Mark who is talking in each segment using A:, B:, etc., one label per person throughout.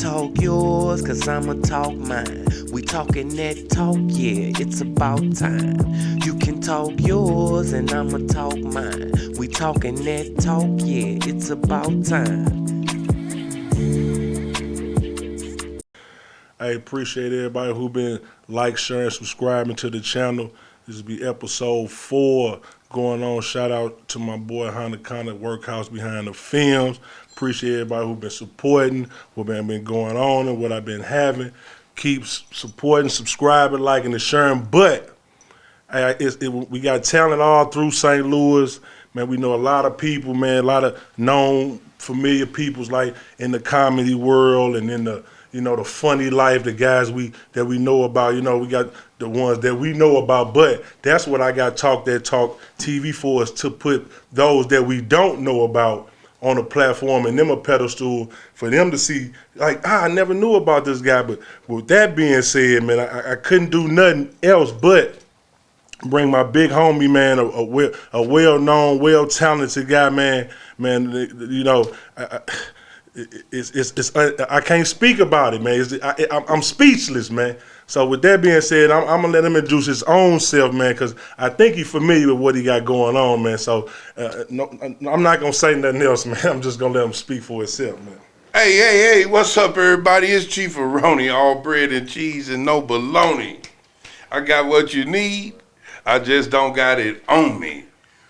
A: talk yours, cause I'ma talk mine. We talking that talk, yeah, it's about time. You can talk yours and I'ma talk mine. We talking that talk, yeah, it's about time.
B: I appreciate everybody who been sharing, subscribing to the channel. This will be episode 4 going on. Shout out to my boy Honda Connor, Workhouse Behind the Films. Appreciate everybody who been supporting what been going on and what I've been having. Keep supporting, subscribing, liking, and sharing. But we got talent all through St. Louis. Man, we know a lot of people, man, a lot of known, familiar peoples like in the comedy world and in the the funny life, the guys that we know about. We got the ones that we know about, but that's what I got Talk That Talk TV for, is to put those that we don't know about on a platform and them a pedestal for them to see, like, I never knew about this guy. But with that being said, man, I couldn't do nothing else but bring my big homie, man, a well-known, well-talented guy, man. I can't speak about it, man. I'm speechless, man. So with that being said, I'm gonna let him introduce his own self, man, because I think he's familiar with what he got going on, man. So no, I'm not gonna say nothing else, man. I'm just gonna let him speak for himself, man.
C: Hey, what's up, everybody? It's Chief of Roni, all bread and cheese and no baloney. I got what you need, I just don't got it on me.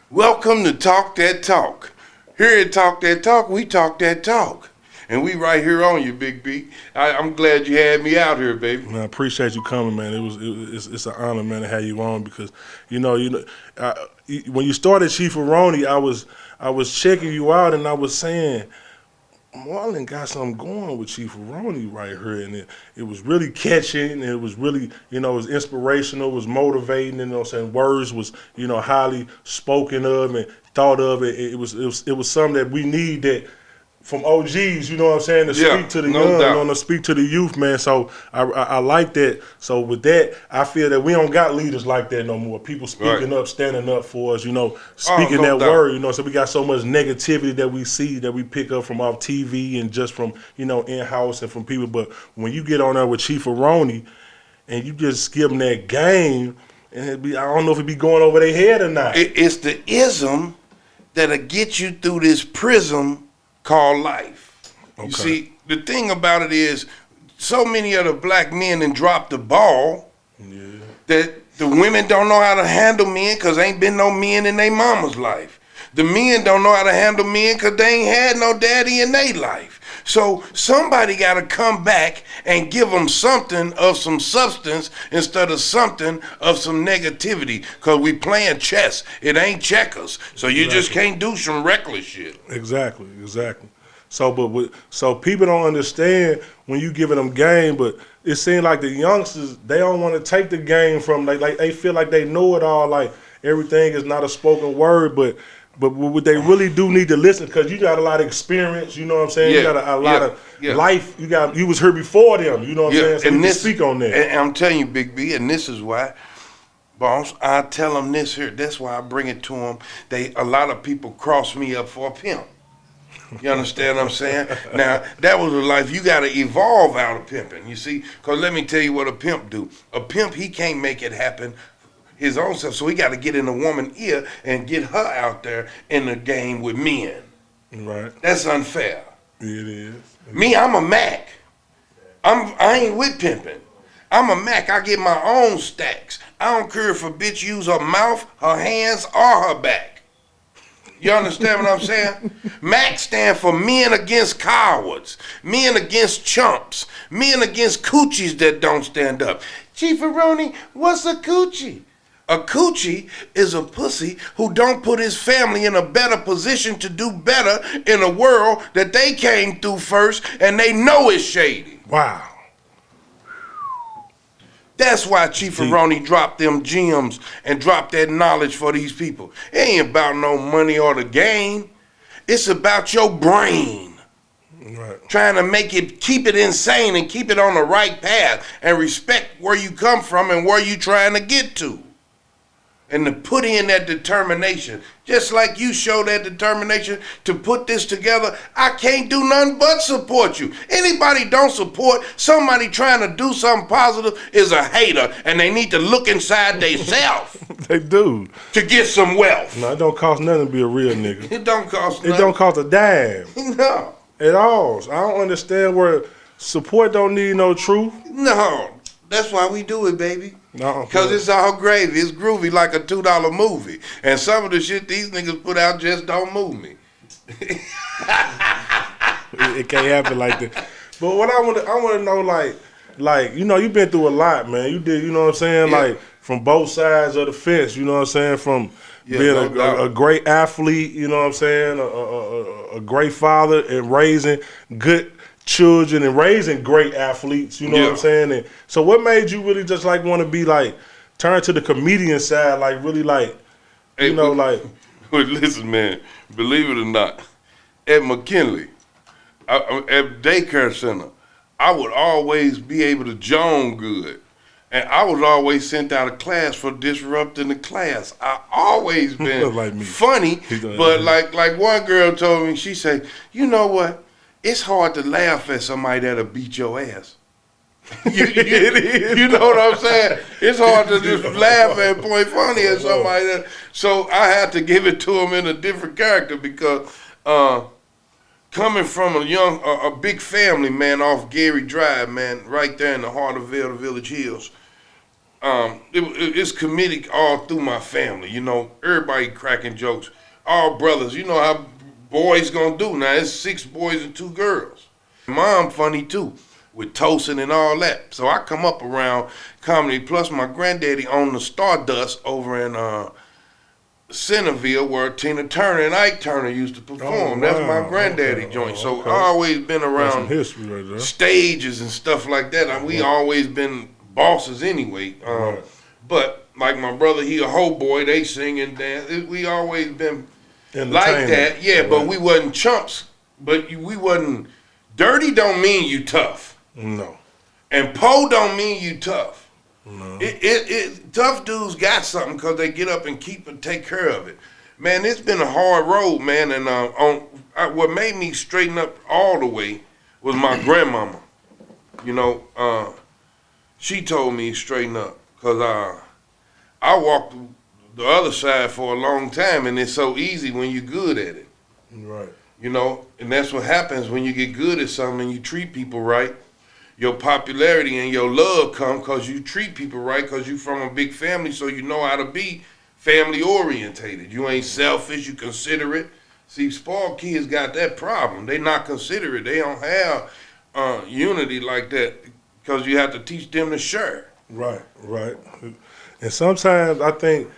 C: Welcome to Talk That Talk. Here at Talk That Talk, we talk that talk. And we right here on you, Big B. I'm glad you had me out here, baby.
B: Man, I appreciate you coming, man. It's an honor, man, to have you on, because when you started Chief of Roni, I was checking you out and I was saying, Marlon got something going with Chief of Roni right here, and it was really catching, and it was really, it was inspirational, it was motivating, saying words was, highly spoken of and thought of. It was something that we need, that from OGs, to speak to the young, to speak to the youth, man. So I like that. So with that, I feel that we don't got leaders like that no more. People speaking up, standing up for us, speaking that word, So we got so much negativity that we see, that we pick up from off TV and just from, in-house and from people. But when you get on there with Chief of Roni and you just give them that game, and I don't know if it be going over their head or not.
C: It's the ism that'll get you through this prism called life. Okay. You see, the thing about it is, so many of the black men done dropped the ball that the women don't know how to handle men because ain't been no men in their mama's life. The men don't know how to handle men because they ain't had no daddy in their life. So somebody got to come back and give them something of some substance instead of something of some negativity, because we playing chess. It ain't checkers. So you just can't do some reckless shit.
B: Exactly. So people don't understand when you giving them game, but it seems like the youngsters, they don't want to take the game from, like they feel like they know it all, like everything is not a spoken word, but what they really do need to listen, because you got a lot of experience, you know what I'm saying? You got a lot of life. You was here before them, you know what I'm saying? So and you speak on that.
C: And I'm telling you, Big B, and this is why, boss, I tell them this here. That's why I bring it to them. A lot of people cross me up for a pimp. You understand what I'm saying? Now, that was a life you got to evolve out of pimping, you see? Because let me tell you what a pimp do. A pimp, he can't make it happen his own self, so he got to get in a woman's ear and get her out there in the game with men.
B: Right.
C: That's unfair.
B: It is.
C: Me, I'm a Mac. I ain't with pimping. I'm a Mac. I get my own stacks. I don't care if a bitch use her mouth, her hands, or her back. You understand what I'm saying? MAC stand for men against cowards, men against chumps, men against coochies that don't stand up. Chief of Roni, what's a coochie? A coochie is a pussy who don't put his family in a better position to do better in a world that they came through first and they know it's shady.
B: Wow.
C: That's why Chief of Roni dropped them gems and dropped that knowledge for these people. It ain't about no money or the game. It's about your brain.
B: Right.
C: Trying to keep it insane and keep it on the right path and respect where you come from and where you trying to get to. and to put in that determination. Just like you show that determination to put this together, I can't do nothing but support you. Anybody don't support somebody trying to do something positive is a hater, and they need to look inside themselves.
B: They do.
C: To get some wealth.
B: No, it don't cost nothing to be a real nigga.
C: It don't cost nothing.
B: It don't cost a dime.
C: No.
B: At all. So I don't understand where support don't need no truth.
C: No. That's why we do it, baby.
B: No.
C: Because it's all gravy. It's groovy like a $2 movie. And some of the shit these niggas put out just don't move me.
B: It can't happen like that. But what I want to know, like you know, you've been through a lot, man. You did, you know what I'm saying?
C: Yeah.
B: Like from both sides of the fence, you know what I'm saying? From being a great athlete, you know what I'm saying? A great father and raising good children and raising great athletes, you know what I'm saying? And so what made you really just like want to be like turn to the comedian side, like really like you know like
C: listen, man, believe it or not, at McKinley, at daycare center, I would always be able to joan good. And I was always sent out of class for disrupting the class. I always been
B: like me.
C: Funny, but like one girl told me, she said, you know what? It's hard to laugh at somebody that'll beat your ass. You know what I'm saying? It's hard to just laugh and point funny at somebody. That, so I had to give it to him in a different character because coming from a big family, man, off Gary Drive, man, right there in the heart of the Village Hills, it's comedic all through my family. You know, everybody cracking jokes. All brothers, you know how boys gonna do now. It's 6 boys and 2 girls. Mom funny too, with toasting and all that. So I come up around comedy. Plus my granddaddy owned the Stardust over in Centerville, where Tina Turner and Ike Turner used to perform.
B: Oh, wow.
C: That's my granddaddy joint. So I always been around
B: some history right there.
C: Stages and stuff like that. We always been bosses anyway. But like my brother, he a hoe boy. They sing and dance. We always been like that, yeah, but we wasn't chumps. But we wasn't dirty. Don't mean you tough.
B: No.
C: And po don't mean you tough.
B: No.
C: Tough dudes got something because they get up and keep and take care of it. Man, it's been a hard road, man. And what made me straighten up all the way was my grandmama. You know, she told me straighten up because I walked the other side for a long time, and it's so easy when you're good at it.
B: Right.
C: You know, and that's what happens when you get good at something and you treat people right. Your popularity and your love come because you treat people right because you from a big family, so you know how to be family orientated. You ain't selfish, you considerate. See, spoiled kids got that problem. They not considerate. They don't have unity like that because you have to teach them to share.
B: Right, right. And sometimes I think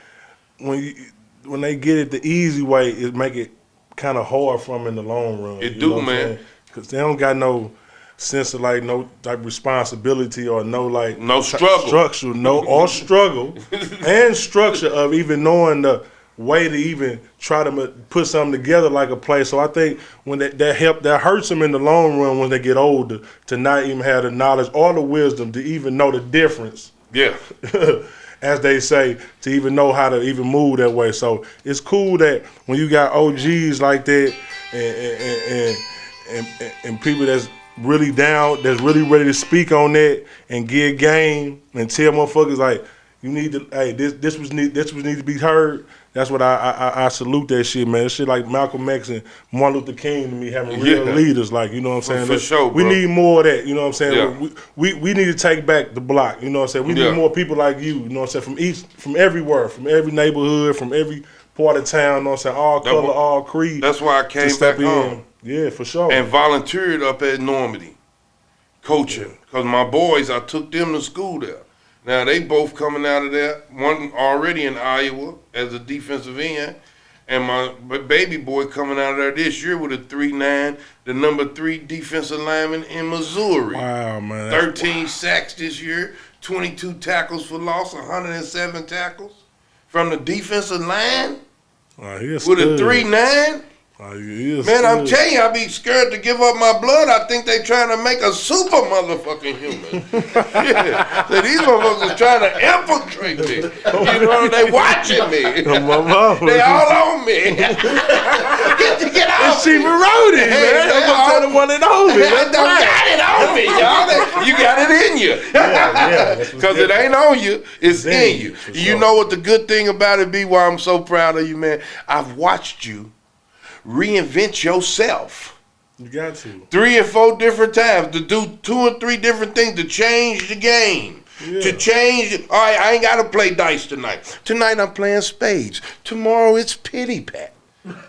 B: when they get it the easy way, it make it kind of hard for them in the long run.
C: It do, man.
B: Because they don't got no sense of like no type responsibility or no like structure, or struggle and structure of even knowing the way to even try to put something together like a play. So I think when that hurts them in the long run when they get older to not even have the knowledge or the wisdom to even know the difference.
C: Yeah.
B: As they say, to even know how to even move that way. So it's cool that when you got OGs like that and people that's really down, that's really ready to speak on that and give game and tell motherfuckers like, you need to, hey, this was need to be heard. That's what I salute that shit, man. That shit like Malcolm X and Martin Luther King to me, having real leaders, like, you know what I'm saying?
C: For sure, bro.
B: We need more of that, you know what I'm saying?
C: Yeah.
B: We need to take back the block, you know what I'm saying? We need more people like you know what I'm saying? From everywhere, from every neighborhood, from every part of town, you know what I'm saying? All color, all creed.
C: That's why I came back home.
B: Yeah, for sure.
C: And volunteered up at Normandy, coaching. Because my boys, I took them to school there. Now, they both coming out of there, one already in Iowa as a defensive end, and my baby boy coming out of there this year with a 3.9, the number 3 defensive lineman in Missouri.
B: Wow, man.
C: 13 sacks this year, 22 tackles for loss, 107 tackles from the defensive line with a 3.9. Man, I'm telling you, I be scared to give up my blood. I think they trying to make a super motherfucking human. Yeah. So these motherfuckers is trying to infiltrate me. You know, they watching me. They all on me. Get off
B: It's Chief Roni, man. I'm the one and only.
C: I don't got it on me, y'all. You got it in you. Because it ain't on you, it's in you. You know what the good thing about it be, why I'm so proud of you, man? I've watched you reinvent yourself.
B: You got to. 3
C: or 4 different times, to do 2 or 3 different things to change the game. Yeah. To change, all right, I ain't got to play dice tonight. Tonight I'm playing spades. Tomorrow it's pity pat.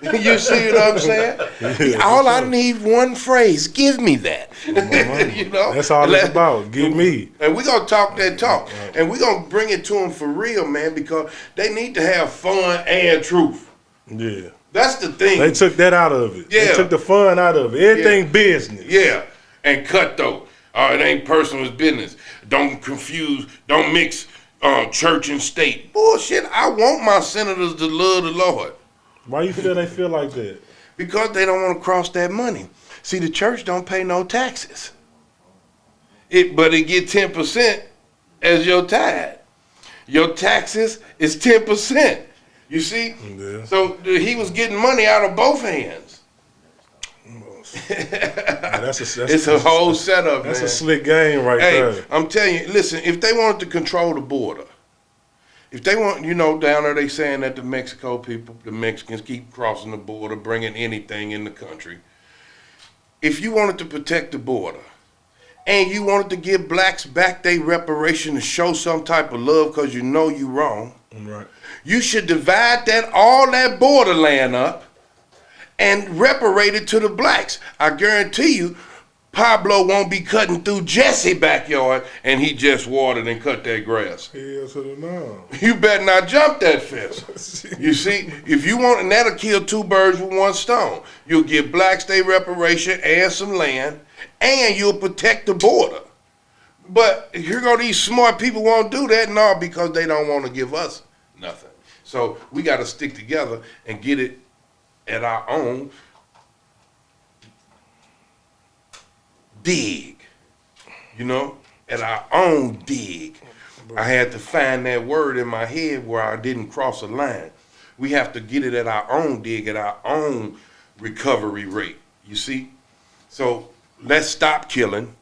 C: You see what I'm saying? Yeah, all I need one phrase. Give me that. You know?
B: That's all it's about. Give me.
C: And we're going to talk that talk. And we're going to bring it to them for real, man, because they need to have fun and truth.
B: Yeah.
C: That's the thing.
B: They took that out of it.
C: Yeah.
B: They took the fun out of it. Everything business.
C: Yeah. And cutthroat. It ain't personal, it's business. Don't confuse, don't mix church and state. Bullshit. I want my senators to love the Lord.
B: Why you feel they feel like that?
C: Because they don't want to cross that money. See, the church don't pay no taxes. But it get 10% as your tithe. Your taxes is 10%. You see? Yeah. So he was getting money out of both hands. It's a whole setup,
B: that's
C: man.
B: A slick game right there.
C: I'm telling you, listen, if they wanted to control the border, if they want, down there they saying that the Mexicans keep crossing the border, bringing anything in the country. If you wanted to protect the border, and you wanted to give blacks back their reparation to show some type of love because you know you wrong,
B: right.
C: You should divide all that borderland up and reparate it to the blacks. I guarantee you, Pablo won't be cutting through Jesse's backyard and he just watered and cut that grass.
B: Hell to the no.
C: You better not jump that fence. You see, if you want, and that'll kill 2 birds with 1 stone. You'll give blacks their reparation and some land, and you'll protect the border. But here go these smart people won't do that, no, because they don't want to give us nothing. So we got to stick together and get it at our own dig, at our own dig. I had to find that word in my head where I didn't cross a line. We have to get it at our own dig, at our own recovery rate, you see? So let's stop killing,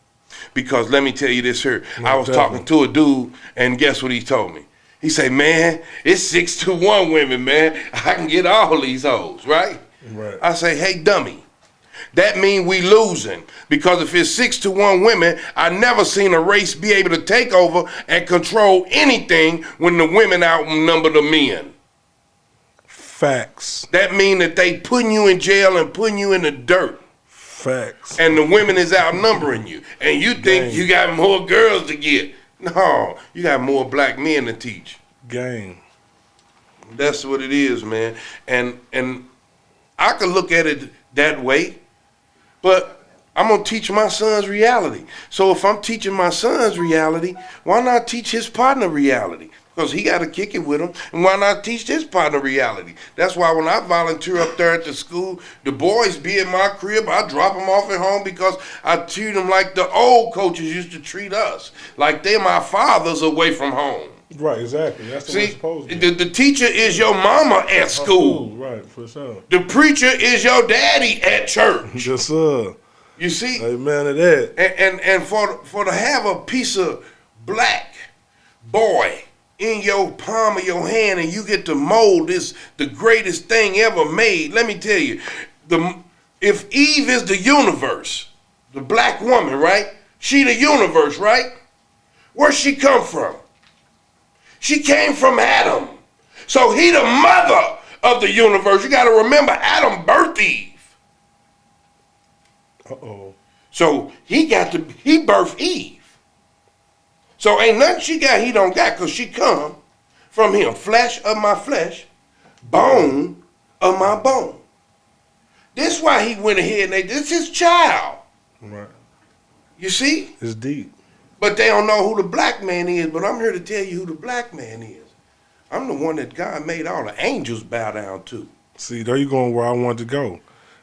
C: because let me tell you this here. I was talking to a dude, and guess what he told me? He said, man, it's 6-1 women, man. I can get all these hoes, right?
B: Right.
C: I say, hey, dummy, that mean we losing. Because if it's 6-1 women, I never seen a race be able to take over and control anything when the women outnumber the men.
B: Facts.
C: That mean that they putting you in jail and putting you in the dirt.
B: Facts.
C: And the women is outnumbering you. And you think you got more girls to get. No, you got more black men to teach.
B: Game.
C: That's what it is, man. And I could look at it that way, but I'm going to teach my son's reality. So if I'm teaching my son's reality, why not teach his partner reality? Because he got to kick it with him. And why not teach his partner reality? That's why when I volunteer up there at the school, the boys be in my crib. I drop them off at home because I treat them like the old coaches used to treat us. Like they're my fathers away from home.
B: Right, exactly. That's what it's supposed to
C: be. The teacher is your mama at school.
B: Right, for sure.
C: The preacher is your daddy at church.
B: Yes, sir.
C: You see?
B: Amen to that.
C: And for to have a piece of black boy in your palm of your hand and you get to mold this, the greatest thing ever made. Let me tell you, if Eve is the universe, the black woman, right? She the universe, right? Where'd she come from? She came from Adam. So he the mother of the universe. You got to remember, Adam birthed Eve.
B: Uh-oh.
C: So he birthed Eve. So ain't nothing she got he don't got, because she come from him. Flesh of my flesh, bone of my bone. This why he went ahead and this is his child.
B: Right.
C: You see?
B: It's deep.
C: But they don't know who the black man is, but I'm here to tell you who the black man is. I'm the one that God made all the angels bow down to.
B: See, there you going where I want to go.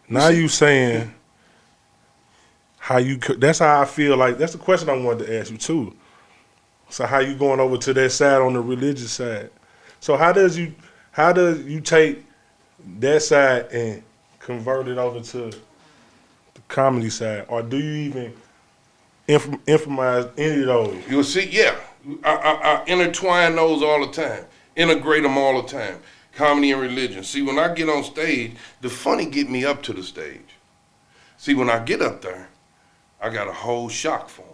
B: Now you saying how you could, that's how I feel like, that's the question I wanted to ask you too. So how you going over to that side on the religious side? So how does you take that side and convert it over to the comedy side? Or do you even improvise any of those?
C: You'll see, yeah. I intertwine those all the time. Integrate them all the time. Comedy and religion. See, when I get on stage, the funny get me up to the stage. See, when I get up there, I got a whole shock for them.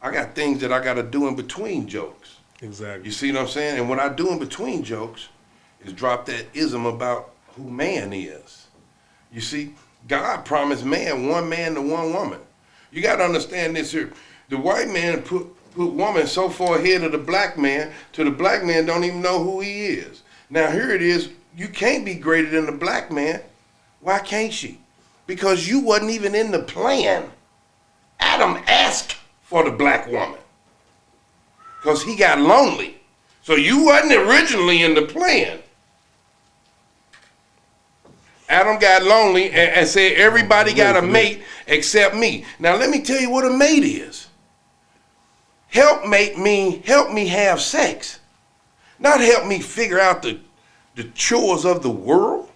C: I got things that I got to do in between jokes.
B: Exactly.
C: You see what I'm saying? And what I do in between jokes is drop that ism about who man is. You see, God promised man to one woman. You got to understand this here. The white man put woman so far ahead of the black man till the black man don't even know who he is. Now here it is, you can't be greater than the black man. Why can't she? Because you wasn't even in the plan. Adam asked for the black woman because he got lonely. So you wasn't originally in the plan. Adam got lonely and said everybody got a mate except me. Now let me tell you what a mate is. Helpmate mean help me have sex. Not help me figure out the chores of the world.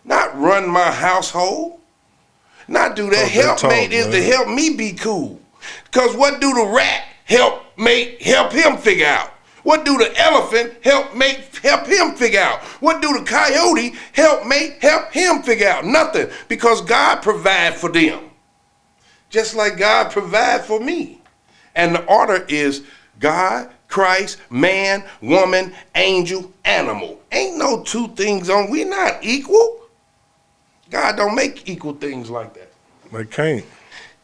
C: Not run my household. Not do that. Helpmate is to help me be cool. Because what do the rat help him figure out? What do the elephant help him figure out? What do the coyote help him figure out? Nothing. Because God provide for them. Just like God provide for me. And the order is God, Christ, man, woman, angel, animal. Ain't no two things on. We're not equal. God don't make equal things like that.
B: They can't.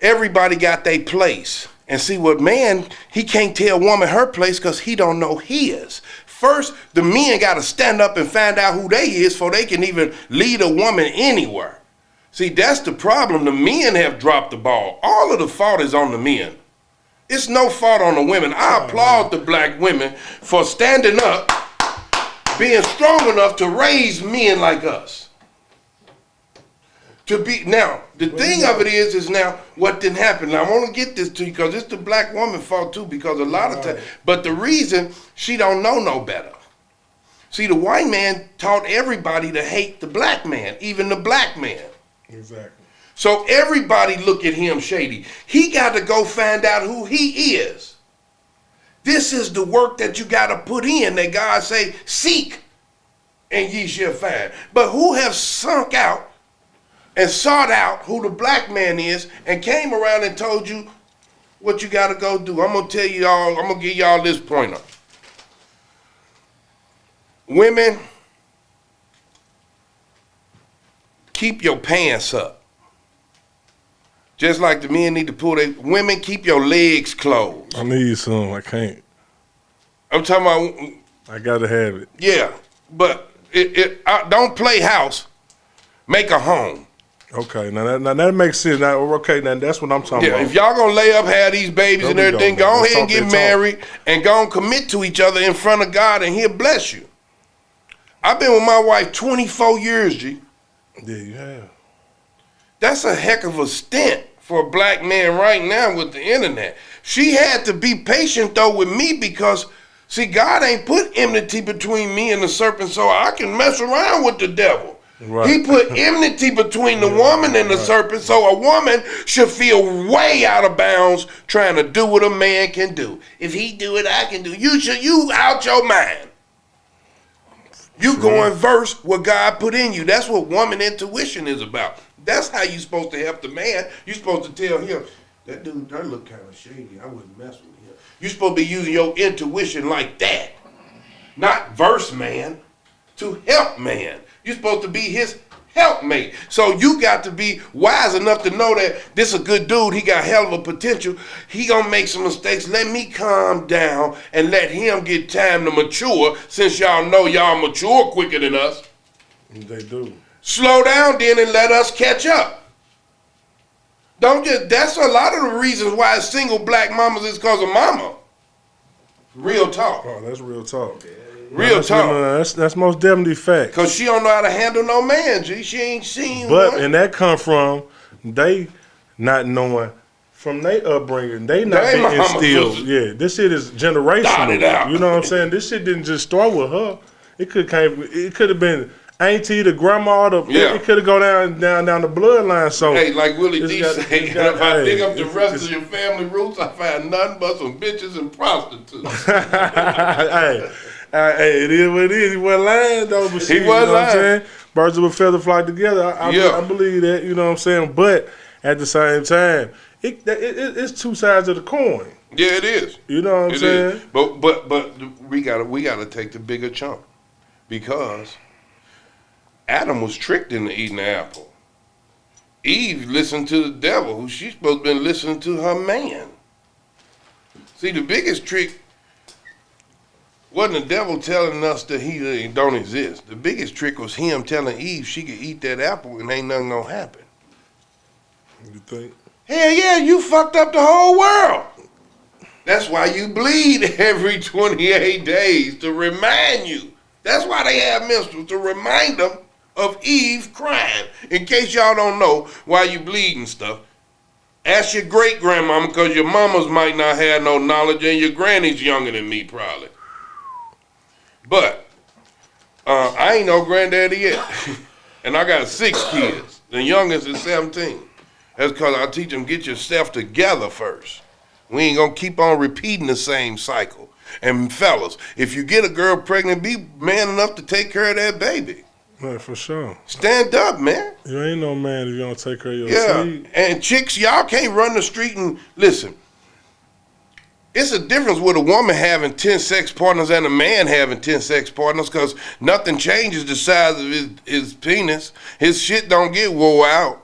C: Everybody got their place. And see what man, he can't tell woman her place because he don't know his. First, the men got to stand up and find out who they is before they can even lead a woman anywhere. See, that's the problem. The men have dropped the ball. All of the fault is on the men. It's no fault on the women. I applaud the black women for standing up, being strong enough to raise men like us. Now, the thing of it is now what didn't happen. Now, I want to get this to you because it's the black woman's fault too, because a lot of times, but the reason she don't know no better. See, the white man taught everybody to hate the black man, even the black man.
B: Exactly.
C: So everybody look at him shady. He got to go find out who he is. This is the work that you got to put in that God say, seek and ye shall find. But who have sunk out and sought out who the black man is and came around and told you what you got to go do? I'm going to tell you all, I'm going to give y'all this pointer. Women, keep your pants up. Just like the men need to pull their, women, keep your legs closed.
B: I need some. I can't.
C: I'm talking about.
B: I gotta have it.
C: Yeah, but don't play house. Make a home.
B: Okay, now that makes sense. Now, okay, now that's what I'm talking about.
C: If y'all gonna lay up, have these babies and everything, go ahead and get married and go and commit to each other in front of God, and He'll bless you. I've been with my wife 24 years, G.
B: Yeah, you have.
C: That's a heck of a stint for a black man right now with the internet. She had to be patient though with me because, see, God ain't put enmity between me and the serpent so I can mess around with the devil. Right. He put enmity between the woman and the serpent so a woman should feel way out of bounds trying to do what a man can do. If he do it, I can do. You out your mind. You go and verse what God put in you. That's what woman intuition is about. That's how you supposed to help the man. You supposed to tell him, that dude, that look kind of shady. I wouldn't mess with him. You supposed to be using your intuition like that. Not verse man, to help man. You're supposed to be his helpmate. So you got to be wise enough to know that this is a good dude. He got hell of a potential. He gonna make some mistakes. Let me calm down and let him get time to mature, since y'all know y'all mature quicker than us.
B: They do.
C: Slow down then and let us catch up. Don't just, that's a lot of the reasons why single black mamas is because of mama. Real talk.
B: Oh, that's real talk.
C: Real talk.
B: That's most definitely fact.
C: Cause she don't know how to handle no man, G. She ain't seen
B: But
C: one.
B: and that come from they not knowing from their upbringing. They not
C: They
B: being
C: mama
B: instilled.
C: was-
B: Yeah, this shit is generational.
C: Started out.
B: You know what I'm saying? This shit didn't just start with her. It could have been auntie, the grandma,
C: Yeah.
B: it could have gone down the bloodline. So
C: Hey, like Willie
B: it's
C: D
B: got-
C: say,
B: it's got-
C: if I
B: hey,
C: dig up the
B: it's-
C: rest
B: it's-
C: of your family roots, I find nothing but some bitches and prostitutes.
B: hey, it is what it is. He wasn't lying though, but shit,
C: He wasn't
B: you know what I'm
C: lying.
B: saying? Birds of a feather flock together. I believe that, you know what I'm saying? But at the same time, it's two sides of the coin.
C: Yeah, it is.
B: You know what I'm
C: It
B: saying?
C: is. But we gotta take the bigger chunk because Adam was tricked into eating the apple. Eve listened to the devil, who she's supposed to be listening to her man. See, the biggest trick wasn't the devil telling us that he don't exist. The biggest trick was him telling Eve she could eat that apple and ain't nothing gonna happen.
B: You think?
C: Hell yeah, you fucked up the whole world. That's why you bleed every 28 days to remind you. That's why they have minstrels, to remind them of Eve crying. In case y'all don't know why you bleed and stuff, ask your great grandmama, because your mamas might not have no knowledge and your granny's younger than me probably. But I ain't no granddaddy yet. And I got 6 kids. The youngest is 17. That's because I teach them, get yourself together first. We ain't gonna keep on repeating the same cycle. And fellas, if you get a girl pregnant, be man enough to take care of that baby.
B: Yeah, for sure.
C: Stand up, man.
B: You ain't no man if you don't take care of your
C: Yeah.
B: seed.
C: And chicks, y'all can't run the street and listen. It's a difference with a woman having 10 sex partners and a man having 10 sex partners, because nothing changes the size of his penis. His shit don't get wore out,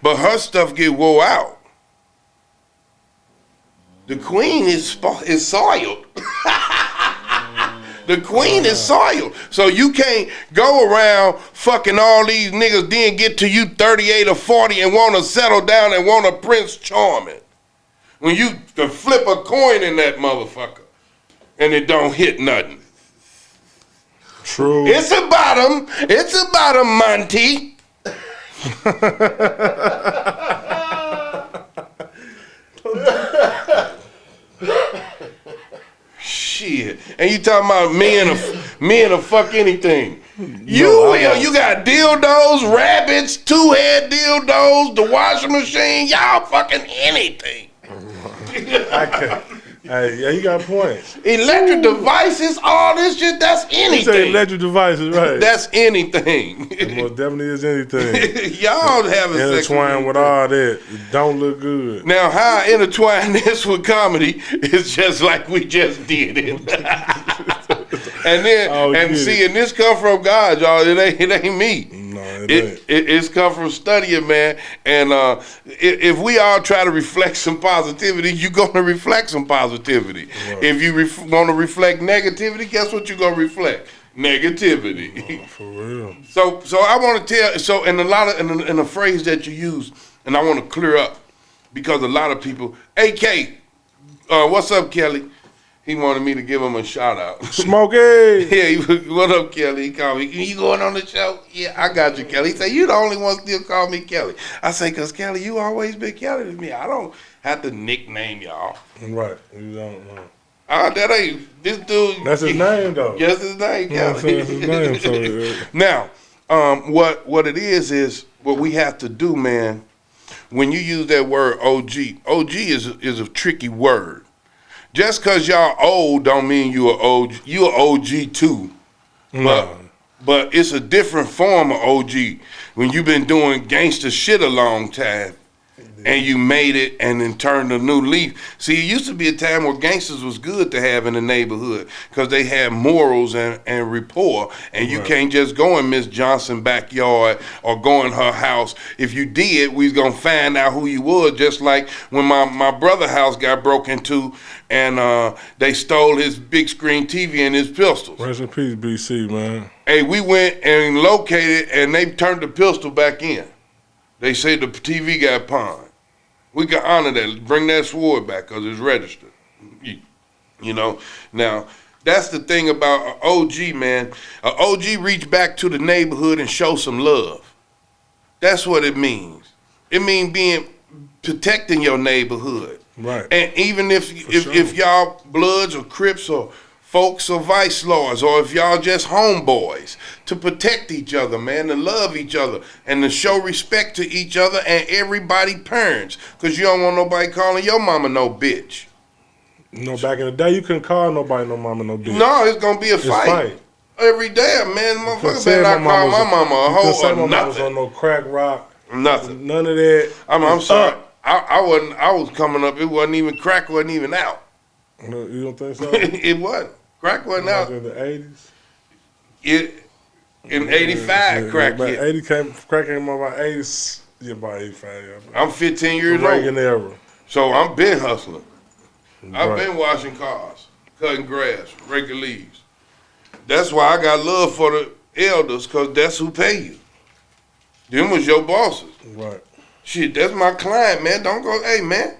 C: but her stuff get wore out. The queen is soiled. The queen is soiled. So you can't go around fucking all these niggas, then get to you 38 or 40 and want to settle down and want a Prince Charming. When you can flip a coin in that motherfucker and it don't hit nothing.
B: True.
C: It's a bottom, Monty. Shit. And you talking about men to fuck anything. You got dildos, rabbits, 2-head dildos, the washing machine, y'all fucking anything.
B: I can't. Hey, yeah, you got a point.
C: Electric devices, all this shit, that's
B: You say
C: anything.
B: electric devices, right?
C: That's anything.
B: It most definitely is anything.
C: Y'all having sex
B: Intertwined with all that. It don't look good.
C: Now, how I intertwine this with comedy is just like we just did it. And then, and this come from God, y'all. It ain't me.
B: No, it ain't.
C: It's come from studying, man. And if we all try to reflect some positivity, you're gonna reflect some positivity. Right. If you want to reflect negativity, guess what you're gonna reflect? Negativity.
B: For real.
C: So I want to tell. So in a phrase that you use, and I want to clear up, because a lot of people. AK, what's up, Kelly? He wanted me to give him a shout out.
B: Smokey!
C: Yeah, what up, Kelly? He called me. You going on the show? Yeah, I got you, Kelly. He said, you the only one still call me Kelly. I say, because Kelly, you always been Kelly to me. I don't have to nickname y'all.
B: Right. You don't know.
C: That ain't, this dude.
B: That's his name, though.
C: Yes, his name, Kelly.
B: That's his name. So,
C: Now, what it is what we have to do, man, when you use that word OG is a tricky word. Just because y'all old don't mean you are OG. You are OG too. But it's a different form of OG when you've been doing gangster shit a long time and you made it and then turned a new leaf. See, it used to be a time where gangsters was good to have in the neighborhood because they had morals and rapport, and you can't just go in Miss Johnson's backyard or go in her house. If you did, we was going to find out who you was, just like when my brother's house got broke into and they stole his big screen TV and his pistols.
B: rest in peace, BC, man.
C: Hey, we went and located and they turned the pistol back in. They said the TV got pawned. We can honor that. Bring that sword back because it's registered. You know, now That's the thing about an OG, man. An OG reach back to the neighborhood and show some love. That's what it means. It means protecting your neighborhood.
B: Right.
C: And even if y'all Bloods or Crips or folks or Vice Lords, or if y'all just homeboys, to protect each other, man, to love each other, and to show respect to each other and everybody parents. Because you don't want nobody calling your mama no bitch.
B: You know, back in the day, you couldn't call nobody no mama no bitch.
C: No, it's going to be a fight. Every day, man, motherfucker better not call my mama a hoe or
B: my mama was
C: nothing.
B: on no crack rock.
C: Nothing.
B: None of that.
C: I'm sorry. I was coming up. It wasn't even crack. Wasn't even out.
B: No, you don't think so?
C: It wasn't. Crack wasn't out.
B: In the 80s.
C: In '85, crack hit.
B: Crack came out about 80s. Yeah, about 85. Yeah.
C: I'm 15 years
B: Reagan
C: old.
B: era.
C: So I've been hustling. I've
B: Right.
C: been washing cars, cutting grass, raking leaves. That's why I got love for the elders, because that's who pay you. Them was your bosses.
B: Right.
C: Shit, that's my client, man. Don't go, hey, man,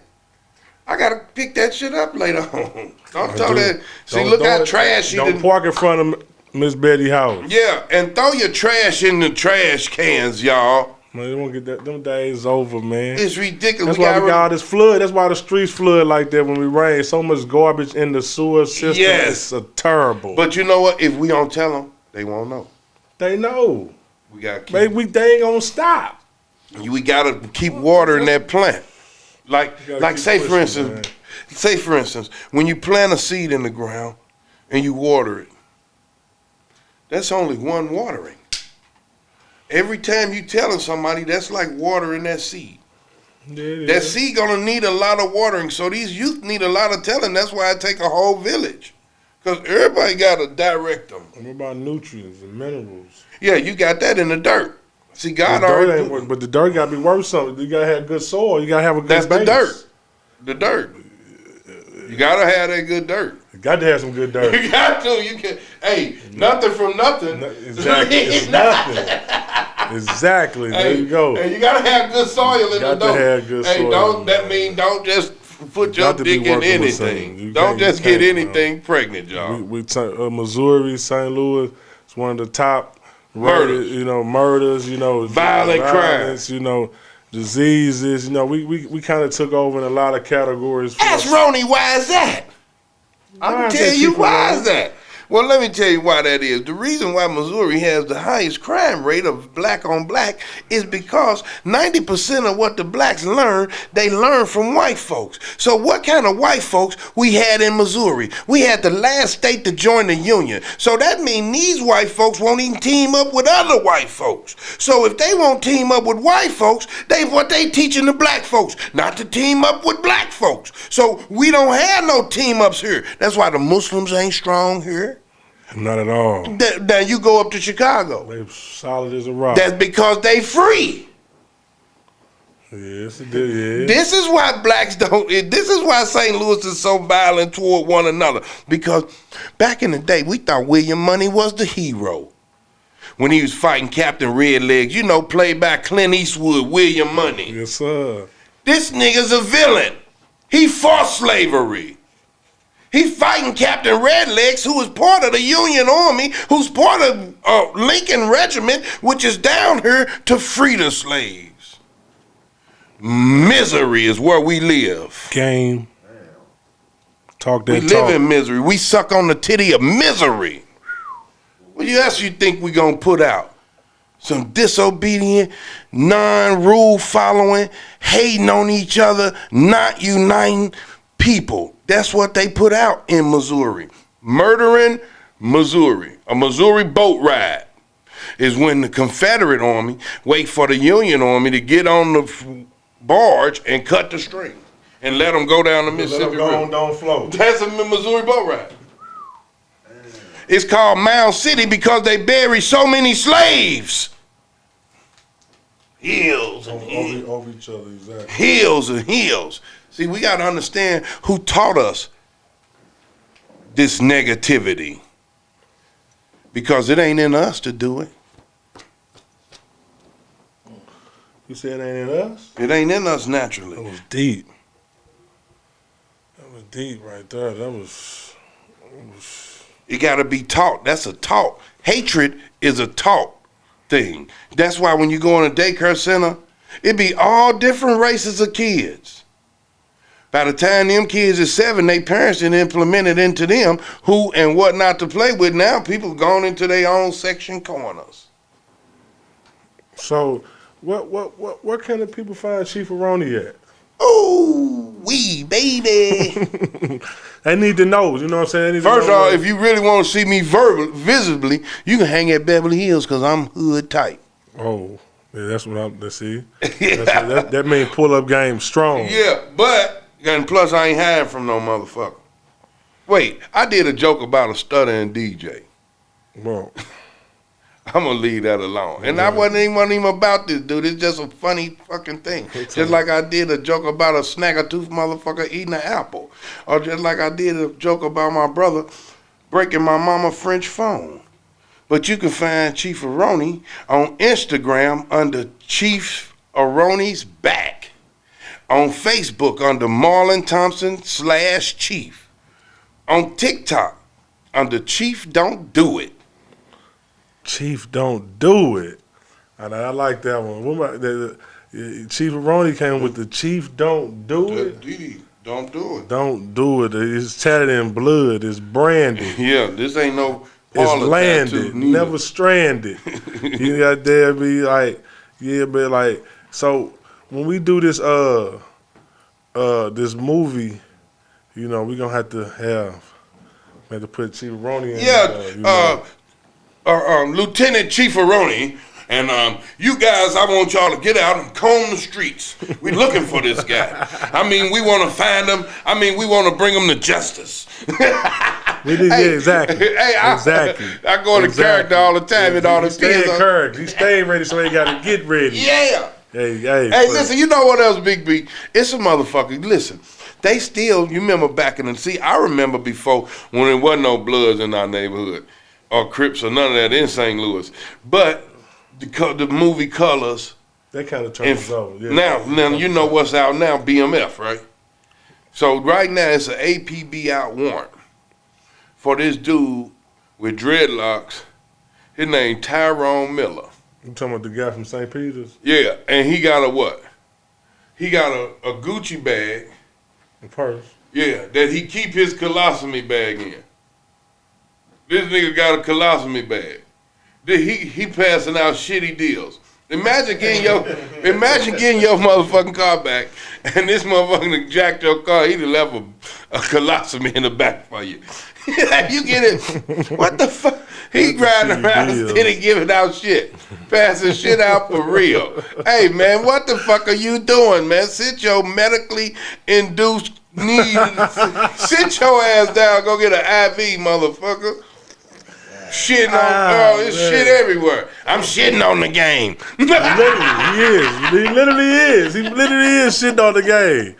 C: I got to pick that shit up later on. Don't throw that. See, look how trashy.
B: Don't park in front of Miss Betty house.
C: Yeah, and throw your trash in the trash cans, y'all.
B: Man, they won't get that. Them days over, man.
C: It's ridiculous.
B: That's why we got all this flood. That's why the streets flood like that when we rain. So much garbage in the sewer system.
C: Yes.
B: It's terrible.
C: But you know what? If we don't tell them, they won't know.
B: They know.
C: We got to
B: they ain't gonna stop.
C: We got to keep watering that plant. Like say for instance, when you plant a seed in the ground and you water it, that's only one watering. Every time you telling somebody, that's like watering that seed.
B: Yeah,
C: that seed gonna need a lot of watering. So these youth need a lot of telling. That's why I take a whole village, because everybody gotta direct them.
B: What about nutrients and minerals?
C: Yeah, you got that in the dirt. See, God
B: already. But the dirt gotta be worth something. You gotta have good soil. You gotta have a good base.
C: That's the dirt. The dirt. You gotta have that good dirt.
B: You got to have some good dirt.
C: You got to. You can. Hey, nothing from nothing.
B: Exactly. It's nothing. Exactly.
C: Hey,
B: there you go.
C: Hey, you gotta have good soil in the dirt.
B: Got to have good soil.
C: Don't just put your dick in anything. Don't just get anything pregnant, y'all.
B: We Missouri, St. Louis, it's one of the top murders. Murders.
C: Violent crimes.
B: Diseases. We kind of took over in a lot of categories.
C: Ask Roni, why is that? I can tell you why is that. Well, let me tell you why that is. The reason why Missouri has the highest crime rate of black on black is because 90% of what the blacks learn, they learn from white folks. So what kind of white folks we had in Missouri? We had the last state to join the union. So that means these white folks won't even team up with other white folks. So if they won't team up with white folks, what they teaching the black folks, not to team up with black folks. So we don't have no team ups here. That's why the Muslims ain't strong here.
B: Not at all.
C: Now you go up to Chicago.
B: They solid as a rock.
C: That's because they free.
B: Yes, it did. Yeah.
C: This is why blacks don't. This is why St. Louis is so violent toward one another. Because back in the day, we thought William Money was the hero when he was fighting Captain Redlegs. Played by Clint Eastwood, William Money.
B: Yes, sir.
C: This nigga's a villain. He fought slavery. He fighting Captain Redlegs, who is part of the Union Army, who's part of Lincoln Regiment, which is down here to free the slaves. Misery is where we live.
B: Game. Talk that
C: talk. We live in misery. We suck on the titty of misery. What else you think we gonna put out? Some disobedient, non-rule following, hating on each other, not uniting people. That's what they put out in Missouri. Murdering Missouri. A Missouri boat ride is when the Confederate Army wait for the Union Army to get on the barge and cut the string and let them go down the Mississippi River.
B: Don't float.
C: That's a Missouri boat ride. It's called Mound City because they buried so many slaves. Hills and hills.
B: Over each other, exactly.
C: Hills and hills. See, we got to understand who taught us this negativity, because it ain't in us to do it.
B: You said it ain't in us?
C: It ain't in us naturally.
B: That was deep. That was deep right there. That was
C: It got to be taught. That's a taught. Hatred is a taught thing. That's why when you go in a daycare center, it be all different races of kids. By the time them kids is 7, they parents done implemented into them who and what not to play with. Now people gone into their own section corners.
B: So, where can the people find Chief Roni at?
C: Ooh, wee, baby.
B: They need to know, you know what I'm saying?
C: First of all, if you really want to see me visibly, you can hang at Beverly Hills because I'm hood tight.
B: Oh, yeah, that's what let's see. That means pull-up game strong.
C: Yeah, but, and plus I ain't hiding from no motherfucker. Wait, I did a joke about a stuttering DJ.
B: Well,
C: I'm gonna leave that alone. And I wasn't even about this, dude. It's just a funny fucking thing. Just like I did a joke about a snagger-tooth motherfucker eating an apple. Or just like I did a joke about my brother breaking my mama French phone. But you can find Chief Roni on Instagram under Chief Roni's Back. On Facebook under Marlon Thompson /Chief. On TikTok under Chief Don't Do It.
B: Chief Don't Do It. And I like that one. Chief Roni came with the Chief Don't Do It.
C: Don't do it.
B: Don't do it. It's tatted in blood. It's branded.
C: Yeah, this ain't no
B: It's landed, never stranded. You got there be like, yeah, but like, so when we do this this movie, you know, we gonna have to put Chief Roni in.
C: Yeah, Lieutenant Chief Roni, and you guys, I want y'all to get out and comb the streets. We looking for this guy. I mean, we want to find him. I mean, we want to bring him to justice.
B: Exactly. Exactly.
C: I go into character all the time and all the
B: things. He stayed ready, so he got to get ready.
C: Yeah.
B: Hey,
C: listen, you know what else, Big B? It's a motherfucker. Listen, they still, you remember back in the, I remember before when there wasn't no Bloods in our neighborhood or Crips or none of that in St. Louis. But the movie Colors.
B: That kind of turns over. Yeah.
C: Now you know what's out now, BMF, right? So right now it's an APB out warrant for this dude with dreadlocks. His name Tyrone Miller.
B: You talking about the guy from St. Peter's?
C: Yeah, and he got a what? He got a Gucci bag.
B: A purse.
C: Yeah, that he keep his colostomy bag in. This nigga got a colostomy bag. He passing out shitty deals. Imagine getting your motherfucking car back, and this motherfucker jacked your car. He done left a colostomy in the back for you. You get it? What the fuck? He riding around instead of giving out shit, passing shit out for real. Hey man, what the fuck are you doing, man? Sit your medically induced need. Sit your ass down. Go get an IV, motherfucker. Shitting on, it's shit everywhere. I'm shitting on the game.
B: He literally is. He literally is shitting on the game.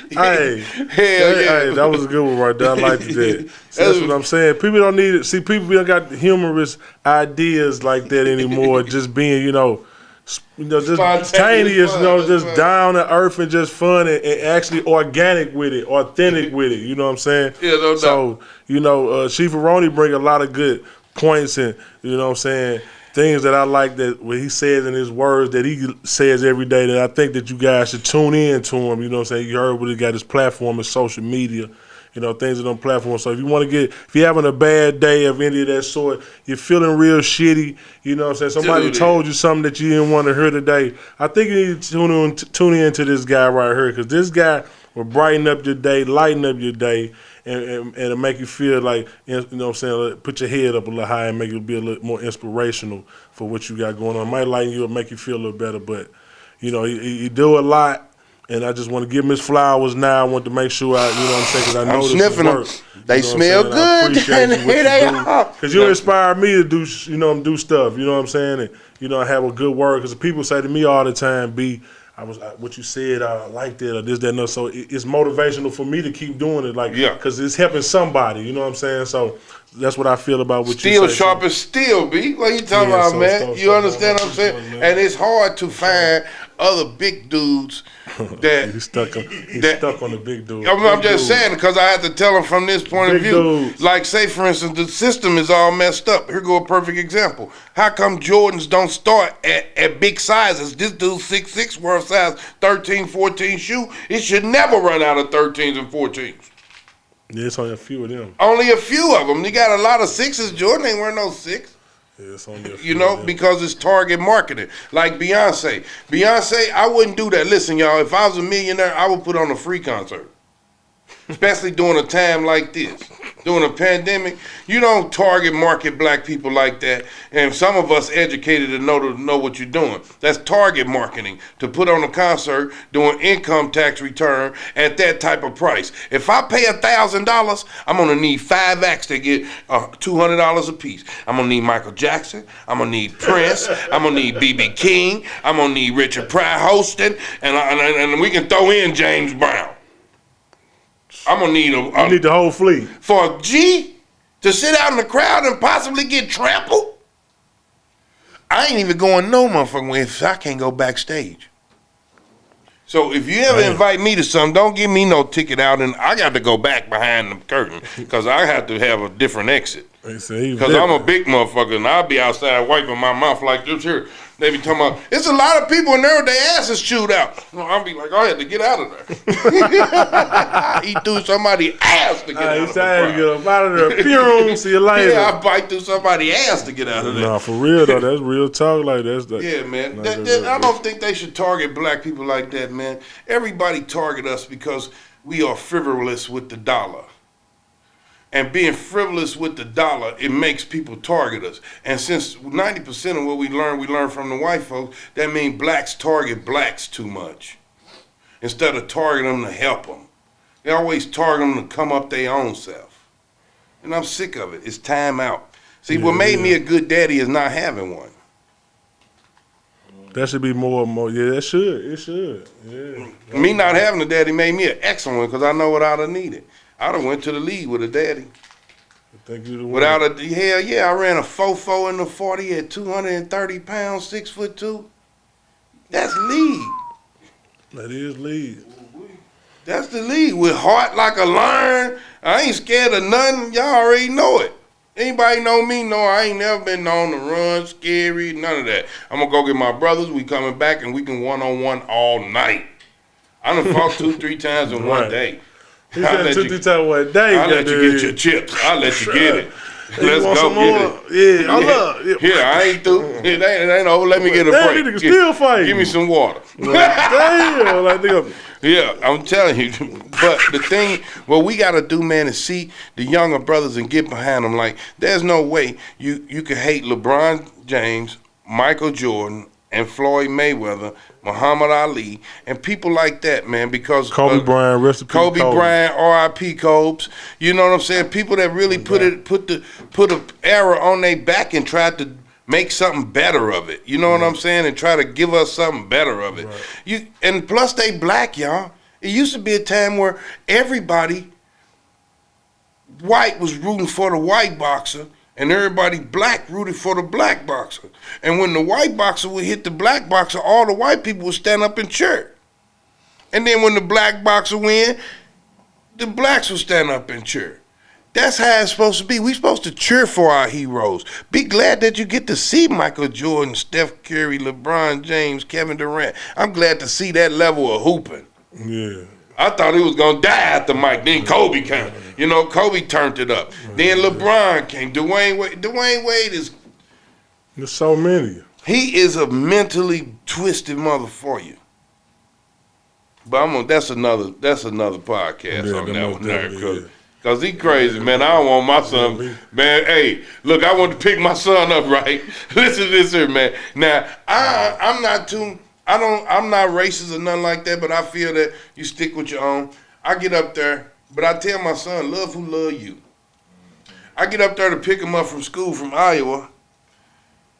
B: Hey, hey, that was a good one right there. I liked that. So that's what I'm saying. People don't need it. See, people don't got humorous ideas like that anymore. Just being, just spontaneous, just down to earth and just fun and actually organic with it, authentic with it. You know what I'm saying?
C: Yeah, no doubt.
B: So, Chief Roni bring a lot of good points and, things that I like that what he says in his words that he says every day that I think that you guys should tune in to him. You know what I'm saying? You heard what he got his platform, his social media, things on platforms. So if if you're having a bad day of any of that sort, you're feeling real shitty, you know what I'm saying? Somebody told you something that you didn't want to hear today. I think you need to tune in to this guy right here because this guy will brighten up your day, lighten up your day, and make you feel like, put your head up a little higher and make it be a little more inspirational for what you got going on. It might lighten you up, make you feel a little better, but, you do a lot, and I just want to give him his flowers now. I want to make sure because I know this is work.
C: They smell good.
B: I appreciate you, here they are. Because you inspire me to do stuff, you know what I'm saying? And, have a good word, because people say to me all the time, what you said, I liked it, or this, that, and that. So it's motivational for me to keep doing it, because it's helping somebody. You know what I'm saying? So that's what I feel about what you say.
C: Steel sharp as steel, B. What you talking about, man? You understand what I'm saying? And it's hard to find other big dudes that
B: He's stuck on the big dude.
C: I'm just saying because I have to tell them from this point of
B: Big
C: view.
B: dudes.
C: Like, say, for instance, the system is all messed up. Here go a perfect example. How come Jordans don't start at big sizes? This dude's 6'6", worth size 13, 14 shoe. It should never run out of 13s and 14s.
B: Yeah, it's only a few of them.
C: Only a few of them. You got a lot of 6s. Jordan ain't wearing no 6.
B: Yeah, it's only a few.
C: You know,
B: of them.
C: because it's target marketing. Like Beyonce. Beyonce, I wouldn't do that. Listen, y'all, if I was a millionaire, I would put on a free concert. Especially during a time like this. During a pandemic, you don't target market black people like that. And some of us educated to know what you're doing. That's target marketing. To put on a concert doing income tax return at that type of price. If I pay $1,000, I'm gonna need 5 acts to get $200 a piece. I'm gonna need Michael Jackson. I'm gonna need Prince. I'm gonna need B.B. King. I'm gonna need Richard Pryor hosting, and we can throw in James Brown. I'm gonna need
B: you need the whole fleet
C: for a G to sit out in the crowd and possibly get trampled. I ain't even going no motherfucking way if I can't go backstage. So if you ever invite me to something, don't give me no ticket out and I got to go back behind the curtain because I have to have a different exit. Because I'm a big motherfucker and I'll be outside wiping my mouth like this here. They be talking about, it's a lot of people in there with their asses chewed out. I'll be like, I had to get out of there. He threw somebody's ass to get out of there.
B: Get up out of there. Pew, see you later.
C: Yeah, I bite through somebody's ass to get out of there.
B: Nah, for real though, that's real talk. Like that's
C: yeah, man. I don't think they should target black people like that, man. Everybody target us because we are frivolous with the dollar. And being frivolous with the dollar, it makes people target us. And since 90% of what we learn from the white folks, that means blacks target blacks too much. Instead of targeting them to help them. They always target them to come up their own self. And I'm sick of it. It's time out. See, what made me a good daddy is not having one.
B: That should be more and more. Yeah, it should. Yeah.
C: Me not having a daddy made me an excellent one because I know what I'd have needed. I'd have went to the league with a daddy. Without a hell yeah, I ran a 4.4 in the 40 at 230 pounds, 6'2". That's league.
B: That is league.
C: That's the league with heart like a lion. I ain't scared of nothing. Y'all already know it. Anybody know me? No, I ain't never been known to run, scary, none of that. I'm gonna go get my brothers. We coming back and we can one-on-one all night. I done fought 2-3 times in one day.
B: He said 2-3 times one day.
C: I'll let you get your chips. I'll let you get it. Let's go get
B: it. Yeah, I love.
C: Yeah, I ain't through. It ain't over. Let me get a break.
B: Nigga still fighting.
C: Give me some water.
B: Damn, like nigga.
C: Yeah, I'm telling you. But the thing, what we got to do, man, is see the younger brothers and get behind them. Like, there's no way you can hate LeBron James, Michael Jordan, and Floyd Mayweather, Muhammad Ali, and people like that, man, because
B: Kobe Bryant, rest in peace,
C: Kobe Bryant, R.I.P. Cobes. You know what I'm saying? People that really put a era on their back and tried to make something better of it. You know what I'm saying? And try to give us something better of it. Right. And plus they black, y'all. It used to be a time where everybody white was rooting for the white boxer and everybody black rooted for the black boxer. And when the white boxer would hit the black boxer, all the white people would stand up and cheer. And then when the black boxer win, the blacks would stand up and cheer. That's how it's supposed to be. We're supposed to cheer for our heroes. Be glad that you get to see Michael Jordan, Steph Curry, LeBron James, Kevin Durant. I'm glad to see that level of hooping.
B: Yeah.
C: I thought he was going to die after Mike. Then Kobe came. You know, Kobe turned it up. Then LeBron came. Dwayne Wade is...
B: There's so many.
C: He is a mentally twisted mother for you. But that's another podcast on that one there. Because he crazy, man. I don't want my son... Man, hey, look, I want to pick my son up, right? Listen to this here, man. Now, I'm not racist or nothing like that, but I feel that you stick with your own. I get up there, but I tell my son, love who love you. I get up there to pick him up from school from Iowa.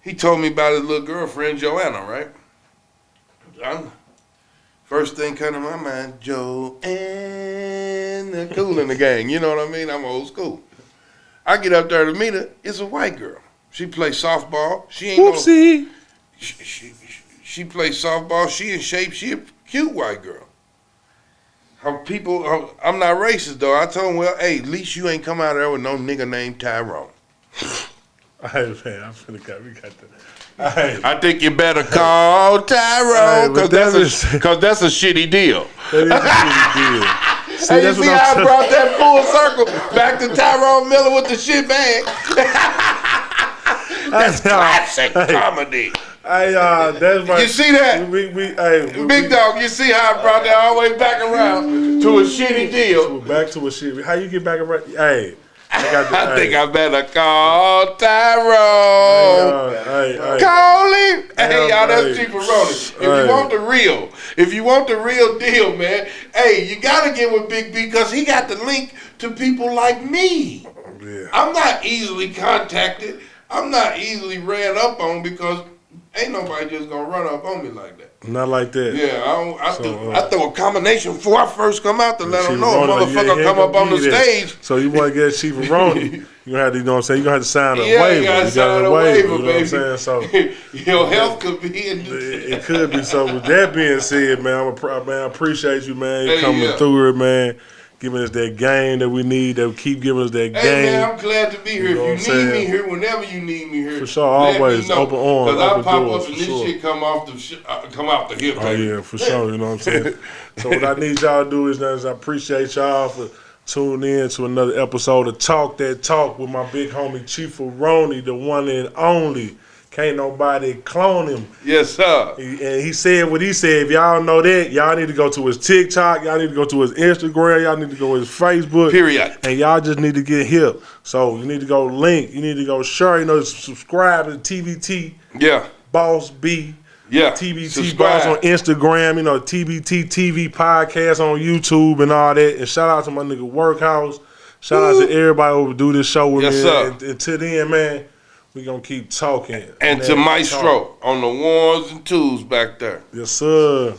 C: He told me about his little girlfriend, Joanna, right? First thing come to my mind, Joanna, the Cool in the Gang. You know what I mean? I'm old school. I get up there to meet her. It's a white girl. She plays softball. She ain't
B: Whoopsie.
C: She plays softball. She in shape. She a cute white girl. I'm not racist though. I told him, well, hey, at least you ain't come out there with no nigga named Tyrone.
B: Hey man, I'm finna got we got that. Hey.
C: I think you better call Tyrone because that's a shitty deal.
B: That is a shitty deal. See,
C: Hey, you see how I brought that full circle back to Tyrone Miller with the shit bag? That's classic comedy.
B: Hey, that's my.
C: You see that? Big dog, you see how I brought that all the way back around to a shitty deal?
B: Back to a shit. How you get back around? Hey.
C: I think I better call Tyrone. Call him. Hey, y'all, that's cheap for Roni. If you want the real deal, man, hey, you gotta get with Big B because he got the link to people like me.
B: Yeah.
C: I'm not easily contacted. I'm not easily ran up on because ain't nobody just gonna run up on me like that.
B: Not like that.
C: Yeah, I throw a combination before I first come out to let them know a motherfucker come up on the stage.
B: So you want to get Chief Roni, you have to, you know what I'm saying? You gonna have to sign a waiver.
C: You gotta sign a waiver,
B: you know
C: baby.
B: what I'm saying? So
C: your health could be in
B: it could be. So with that being said, man, I appreciate you, man. You coming through it, man. Giving us that game that we need, that keep giving us that game.
C: Hey man, I'm glad to be here. If you need me here, whenever you need me here,
B: for sure, always open arms,
C: because I
B: open
C: pop
B: doors,
C: up and this shit come out the hip.
B: Oh yeah, for sure. You know what I'm saying. So what I need y'all to do is I appreciate y'all for tuning in to another episode of Talk That Talk with my big homie Chief Roni, the one and only. Can't nobody clone him.
C: Yes, sir.
B: And he said what he said. If y'all know that, y'all need to go to his TikTok. Y'all need to go to his Instagram. Y'all need to go to his Facebook.
C: Period.
B: And y'all just need to get hip. So you need to go link. You need to go share. You know, subscribe to TBT.
C: Yeah.
B: Boss B.
C: Yeah.
B: TBT
C: subscribe.
B: Boss on Instagram. You know, TBT TV podcast on YouTube and all that. And shout out to my nigga Workhouse. Shout out to everybody who do this show with me.
C: Sir.
B: And until then, man. We gonna keep talking.
C: And to Maestro on the ones and twos back there.
B: Yes, sir.